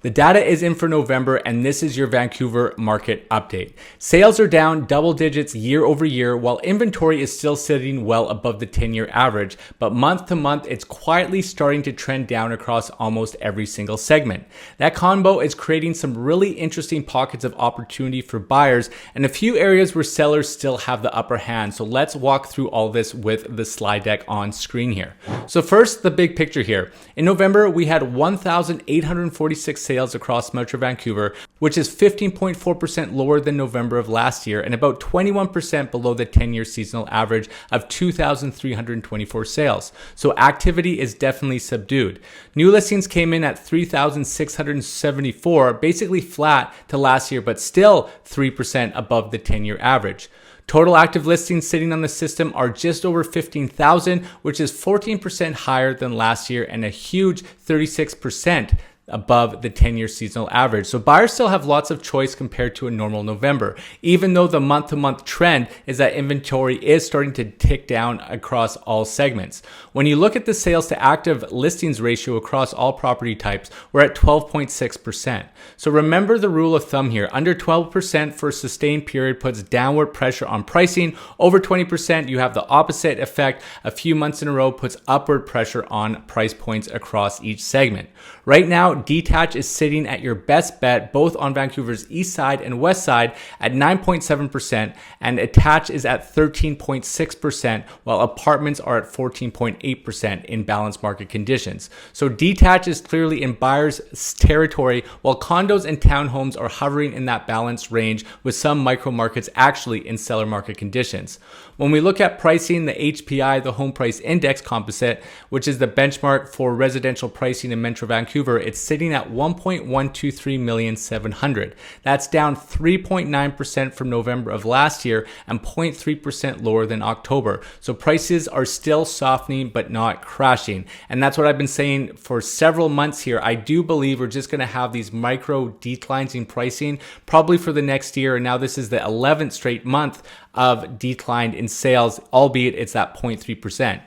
The data is in for November, and this is your Vancouver market update. Sales are down double digits year over year, while inventory is still sitting well above the 10-year average, but month to month, it's quietly starting to trend down across almost every single segment. That combo is creating some really interesting pockets of opportunity for buyers and a few areas where sellers still have the upper hand. So let's walk through all this with the slide deck on screen here. So first, the big picture here. In November, we had 1,846 sales across Metro Vancouver, which is 15.4% lower than November of last year and about 21% below the 10-year seasonal average of 2,324 sales. So activity is definitely subdued. New listings came in at 3,674, basically flat to last year, but still 3% above the 10-year average. Total active listings sitting on the system are just over 15,000, which is 14% higher than last year and a huge 36% above the 10-year seasonal average. So buyers still have lots of choice compared to a normal November, even though the month-to-month trend is that inventory is starting to tick down across all segments. When you look at the sales to active listings ratio across all property types, we're at 12.6%. So remember the rule of thumb here. Under 12% for a sustained period puts downward pressure on pricing. Over 20%, you have the opposite effect. A few months in a row puts upward pressure on price points across each segment. Right now, detached is sitting at your best bet, both on Vancouver's Eastside and Westside at 9.7%, and attached is at 13.6%, while apartments are at 14.8% in balanced market conditions. So detached is clearly in buyers' territory, while condos and townhomes are hovering in that balanced range, with some micro markets actually in seller market conditions. When we look at pricing, the HPI, the Home Price Index Composite, which is the benchmark for residential pricing in Metro Vancouver, it's sitting at 1,123,700. That's down 3.9% from November of last year and 0.3% lower than October. So prices are still softening but not crashing. And that's what I've been saying for several months here. I do believe we're just going to have these micro declines in pricing probably for the next year. And now this is the 11th straight month of decline in sales, albeit it's at 0.3%.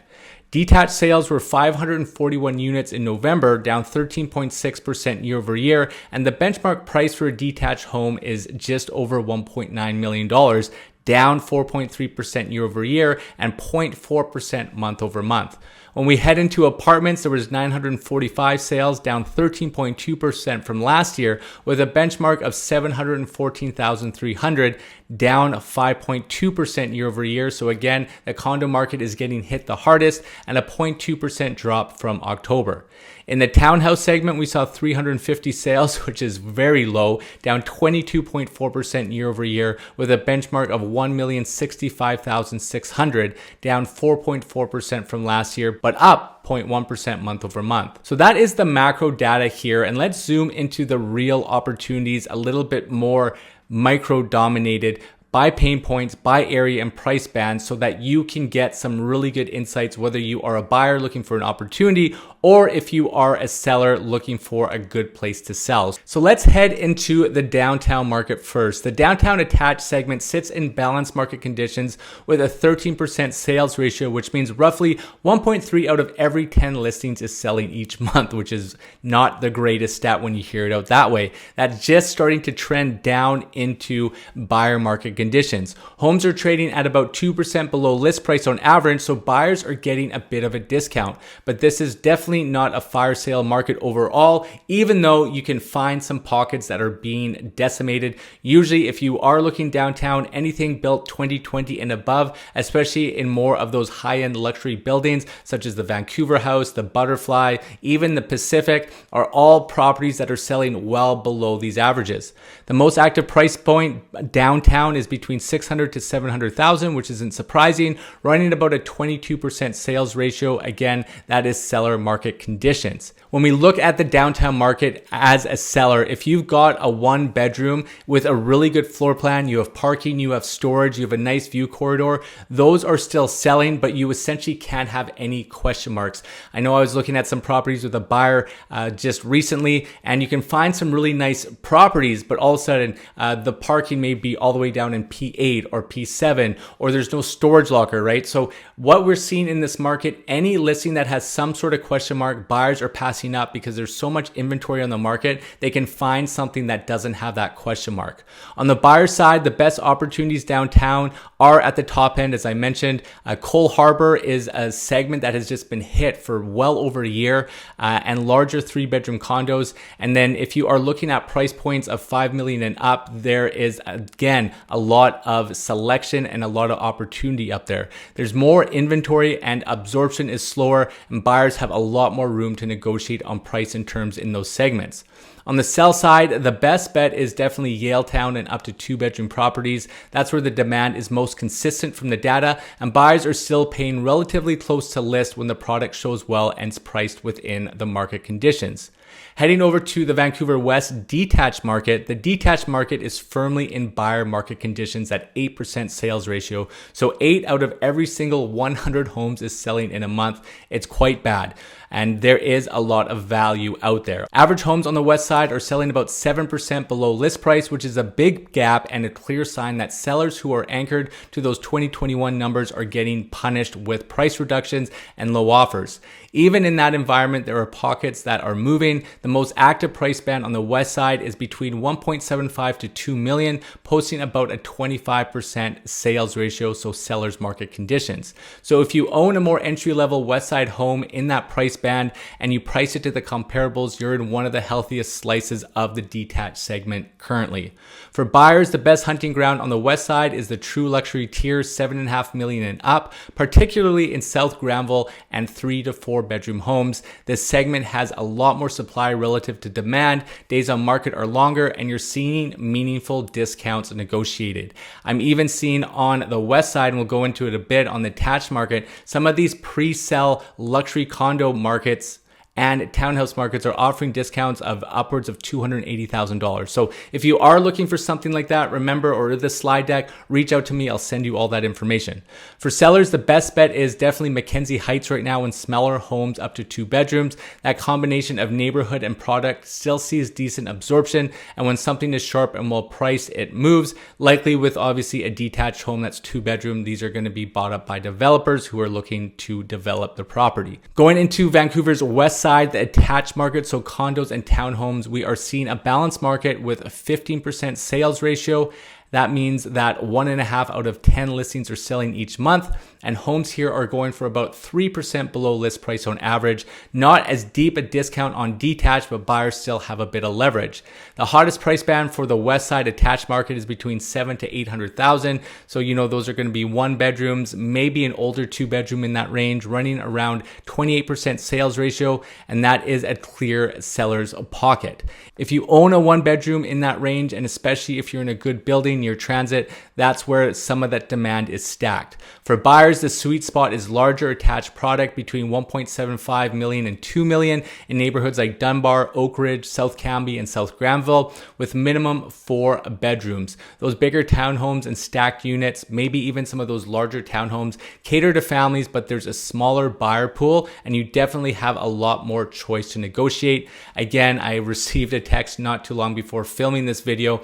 Detached sales were 541 units in November, down 13.6% year over year, and the benchmark price for a detached home is just over $1.9 million, down 4.3% year over year and 0.4% month over month. When we head into apartments, there was 945 sales, down 13.2% from last year, with a benchmark of 714,300, down 5.2% year over year. So again, the condo market is getting hit the hardest, and a 0.2% drop from October. In the townhouse segment, we saw 350 sales, which is very low, down 22.4% year over year, with a benchmark of 1,065,600, down 4.4% from last year, but up 0.1% month over month. So that is the macro data here. And let's zoom into the real opportunities a little bit more micro dominated by pain points, by area and price bands, so that you can get some really good insights, whether you are a buyer looking for an opportunity or if you are a seller looking for a good place to sell. So let's head into the downtown market first. The downtown attached segment sits in balanced market conditions with a 13% sales ratio, which means roughly 1.3 out of every 10 listings is selling each month, which is not the greatest stat when you hear it out that way. That's just starting to trend down into buyer market conditions. Homes are trading at about 2% below list price on average, so buyers are getting a bit of a discount. But this is definitely not a fire sale market overall, even though you can find some pockets that are being decimated. Usually, if you are looking downtown, anything built 2020 and above, especially in more of those high-end luxury buildings, such as the Vancouver House, the Butterfly, even the Pacific, are all properties that are selling well below these averages. The most active price point downtown is between 600 to 700,000, which isn't surprising, running about a 22% sales ratio. Again, that is seller market conditions. When we look at the downtown market as a seller, if you've got a one bedroom with a really good floor plan, you have parking, you have storage, you have a nice view corridor, those are still selling, but you essentially can't have any question marks. I know I was looking at some properties with a buyer just recently, and you can find some really nice properties, but all of a sudden the parking may be all the way down in in P8 or P7, or there's no storage locker, right? So what we're seeing in this market, any listing that has some sort of question mark, buyers are passing up because there's so much inventory on the market, they can find something that doesn't have that question mark. On the buyer side, the best opportunities downtown are at the top end. As I mentioned, Cole Harbor is a segment that has just been hit for well over a year, and larger 3-bedroom condos. And then if you are looking at price points of $5 million and up, there is again a lot of selection and a lot of opportunity up there. There's more inventory and absorption is slower, and buyers have a lot more room to negotiate on price and terms in those segments. On the sell side, the best bet is definitely Yaletown and up to 2-bedroom properties. That's where the demand is most consistent from the data, and buyers are still paying relatively close to list when the product shows well and is priced within the market conditions. Heading over to the Vancouver West detached market, the detached market is firmly in buyer market conditions at 8% sales ratio. So 8 out of every single 100 homes is selling in a month. It's quite bad. And there is a lot of value out there. Average homes on the west side are selling about 7% below list price, which is a big gap and a clear sign that sellers who are anchored to those 2021 numbers are getting punished with price reductions and low offers. Even in that environment, there are pockets that are moving. The most active price band on the west side is between 1.75 to 2 million, posting about a 25% sales ratio, so sellers market conditions. So if you own a more entry-level west side home in that price band and you price it to the comparables, you're in one of the healthiest slices of the detached segment currently. For buyers, the best hunting ground on the west side is the true luxury tier, 7.5 million and up, particularly in South Granville and 3 to 4 bedroom homes. This segment has a lot more supply relative to demand. Days on market are longer, and you're seeing meaningful discounts negotiated. I'm even seeing on the west side, and we'll go into it a bit on the attached market, some of these pre-sell luxury condo markets and townhouse markets are offering discounts of upwards of $280,000. So if you are looking for something like that, remember, or the slide deck, reach out to me. I'll send you all that information. For sellers, the best bet is definitely Mackenzie Heights right now, and smaller homes up to 2 bedrooms. That combination of neighborhood and product still sees decent absorption. And when something is sharp and well priced, it moves. Likely with obviously a detached home that's 2 bedroom, these are going to be bought up by developers who are looking to develop the property. Going into Vancouver's west side, the attached market, so condos and townhomes, we are seeing a balanced market with a 15% sales ratio. That means that 1.5 out of 10 listings are selling each month, and homes here are going for about 3% below list price on average. Not as deep a discount on detached, but buyers still have a bit of leverage. The hottest price band for the west side attached market is between 7 to 800,000. So those are going to be 1 bedrooms, maybe an older 2 bedroom in that range, running around 28% sales ratio, and that is a clear seller's pocket. If you own a 1 bedroom in that range, and especially if you're in a good building near transit, that's where some of that demand is stacked. For buyers, the sweet spot is larger attached product between 1.75 million and 2 million in neighborhoods like Dunbar, Oak Ridge, South Cambie, and South Granville, with minimum 4 bedrooms. Those bigger townhomes and stacked units, maybe even some of those larger townhomes, cater to families, but there's a smaller buyer pool, and you definitely have a lot more choice to negotiate. Again, I received a text not too long before filming this video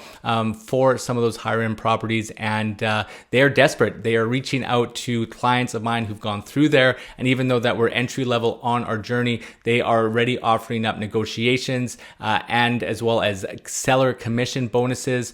for some of those higher end properties, and they are desperate. They are reaching out to clients of mine who've gone through there, and even though that we're entry level on our journey, they are already offering up negotiations and as well as seller commission bonuses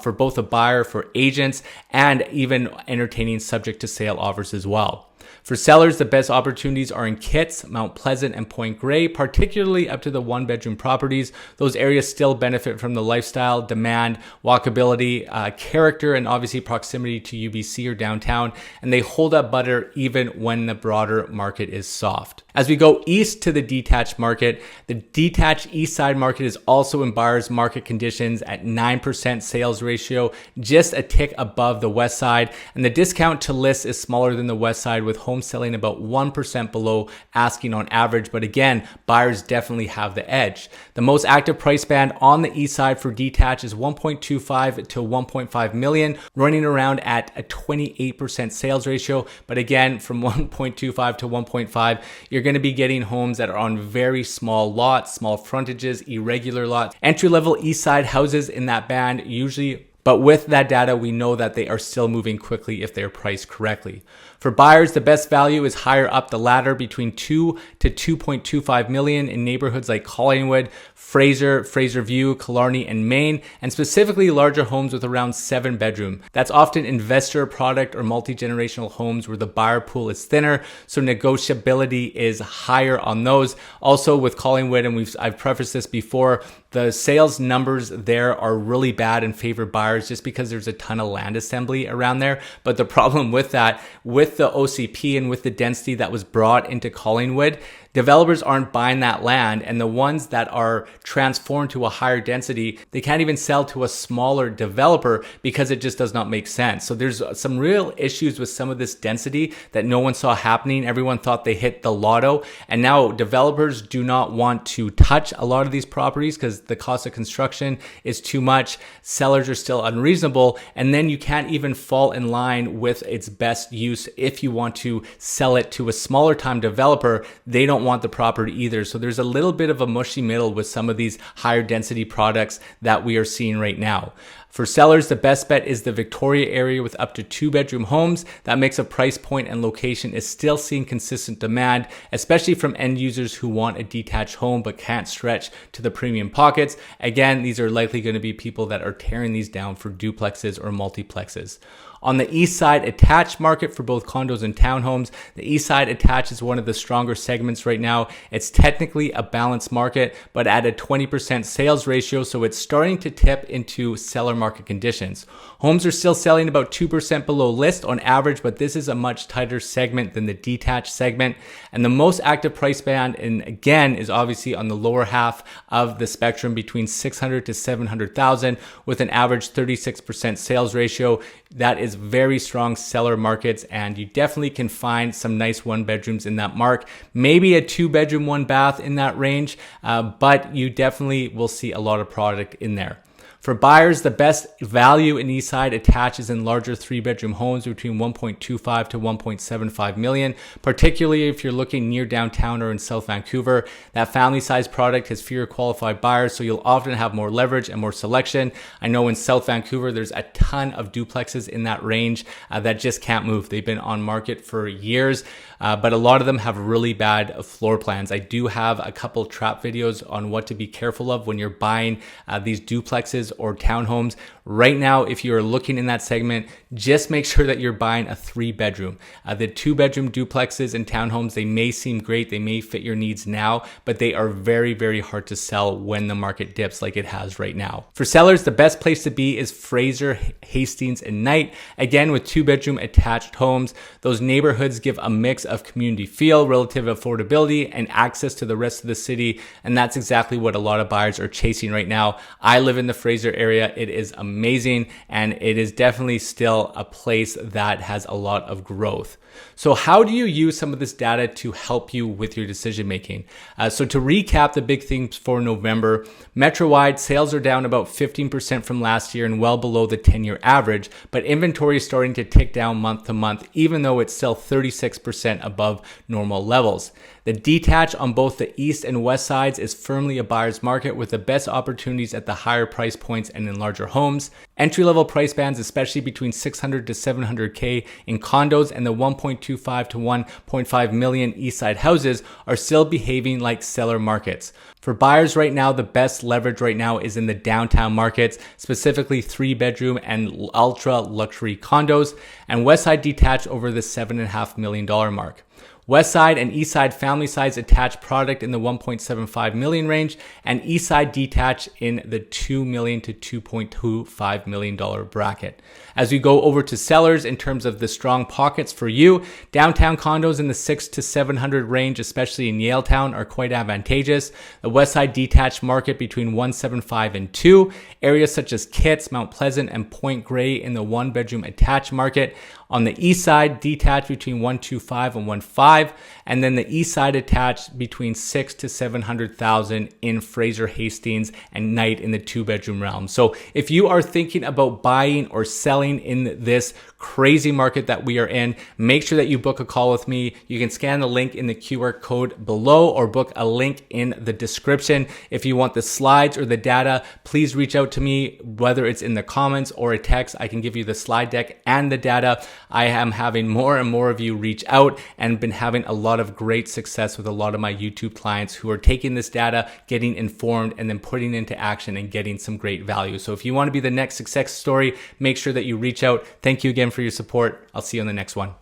for both a buyer, for agents, and even entertaining subject to sale offers as well. For sellers, the best opportunities are in Kitts, Mount Pleasant, and Point Grey, particularly up to the 1 bedroom properties. Those areas still benefit from the lifestyle, demand, walkability, character, and obviously proximity to UBC or downtown, and they hold up better even when the broader market is soft. As we go east to the detached market, the detached east side market is also in buyers market conditions at 9% sales ratio, just a tick above the west side, and the discount to list is smaller than the west side, with homes selling about 1% below asking on average. But again, buyers definitely have the edge. The most active price band on the east side for detached is 1.25 to 1.5 million, running around at a 28% sales ratio. But again, from 1.25 to 1.5, you're going to be getting homes that are on very small lots, small frontages, irregular lots. Entry-level east side houses in that band usually But with that data, we know that they are still moving quickly if they're priced correctly. For buyers, the best value is higher up the ladder between 2 to 2.25 million in neighborhoods like Collingwood, Fraser, Fraser View, Killarney, and Maine, and specifically larger homes with around 7 bedroom. That's often investor product or multi-generational homes where the buyer pool is thinner, so negotiability is higher on those. Also with Collingwood, and I've prefaced this before, the sales numbers there are really bad and favor buyers just because there's a ton of land assembly around there. But the problem with that, with the OCP and with the density that was brought into Collingwood, developers aren't buying that land, and the ones that are transformed to a higher density, they can't even sell to a smaller developer because it just does not make sense. So there's some real issues with some of this density that no one saw happening. Everyone thought they hit the lotto, and now developers do not want to touch a lot of these properties because the cost of construction is too much. Sellers are still unreasonable, and then you can't even fall in line with its best use. If you want to sell it to a smaller time developer, they don't want the property either. So there's a little bit of a mushy middle with some of these higher density products that we are seeing right now. For sellers, the best bet is the Victoria area with up to 2-bedroom homes. That mix of price point and location is still seeing consistent demand, especially from end users who want a detached home but can't stretch to the premium pockets. Again, these are likely going to be people that are tearing these down for duplexes or multiplexes. On the east side attached market for both condos and townhomes, the east side attached is one of the stronger segments right now. It's technically a balanced market, but at a 20% sales ratio, so it's starting to tip into seller market conditions. Homes are still selling about 2% below list on average, but this is a much tighter segment than the detached segment. And the most active price band, and again, is obviously on the lower half of the spectrum between 600 to 700,000 with an average 36% sales ratio. That is very strong seller markets, and you definitely can find some nice 1-bedrooms in that mark. Maybe a 2-bedroom, 1-bath in that range, but you definitely will see a lot of product in there. For buyers, the best value in Eastside attaches in larger 3-bedroom homes between 1.25 to 1.75 million, particularly if you're looking near downtown or in South Vancouver. That family size product has fewer qualified buyers, so you'll often have more leverage and more selection. I know in South Vancouver, there's a ton of duplexes in that range that just can't move. They've been on market for years, but a lot of them have really bad floor plans. I do have a couple trap videos on what to be careful of when you're buying these duplexes or townhomes. Right now, if you are looking in that segment, just make sure that you're buying a 3-bedroom. The 2-bedroom duplexes and townhomes, they may seem great, they may fit your needs now, but they are very, very hard to sell when the market dips like it has right now. For sellers, the best place to be is Fraser, Hastings, and Knight. Again, with 2-bedroom attached homes, those neighborhoods give a mix of community feel, relative affordability, and access to the rest of the city, and that's exactly what a lot of buyers are chasing right now. I live in the Fraser area. It is amazing, and it is definitely still a place that has a lot of growth. So how do you use some of this data to help you with your decision making? So to recap the big themes for November, Metro-wide sales are down about 15% from last year and well below the 10-year average, but inventory is starting to tick down month to month, even though it's still 36% above normal levels. The detached on both the east and west sides is firmly a buyer's market with the best opportunities at the higher price points and in larger homes. Entry-level price bands, especially between 600 to 700K in condos and the 1.25 to 1.5 million Eastside houses are still behaving like seller markets. For buyers right now, the best leverage right now is in the downtown markets, specifically 3-bedroom and ultra luxury condos, and Westside detached over the $7.5 million mark. Westside and Eastside family size attached product in the 1.75 million range, and Eastside detached in the $2 million to $2.25 million bracket. As we go over to sellers in terms of the strong pockets for you, downtown condos in the 6 to 700 range, especially in Yaletown, are quite advantageous. The Westside detached market between 175 and 2. Areas such as Kitts, Mount Pleasant, and Point Grey in the 1-bedroom attached market. On the east side, detached between 125 and 1.5, and then the east side attached between 6 to 700,000 in Fraser Hastings and Knight in the 2-bedroom realm. So if you are thinking about buying or selling in this crazy market that we are in, make sure that you book a call with me. You can scan the link in the QR code below or book a link in the description. If you want the slides or the data, please reach out to me, whether it's in the comments or a text. I can give you the slide deck and the data. I am having more and more of you reach out and been having a lot of great success with a lot of my YouTube clients who are taking this data, getting informed, and then putting it into action and getting some great value. So if you want to be the next success story, make sure that you reach out. Thank you again for your support. I'll see you on the next one.